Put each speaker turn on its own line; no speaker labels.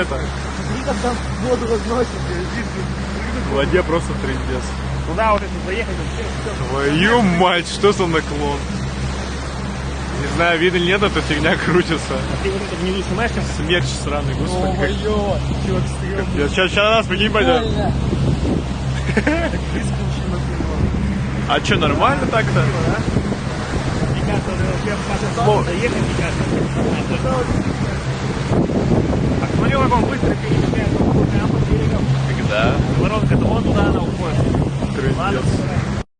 Это,
Там воду разносит,
в воде просто трындец.
туда вот если заехать,
Твою мать, что за наклон? Не знаю, видно или нет, эта фигня крутится.
ты вот это внизу снимаешь, там
Смерч сраный, господи.
ё-моё, чувак стрёмный.
Сейчас нас прикинь пойдет. А что, нормально так-то?
Мне кажется, вообще заехать, мне кажется,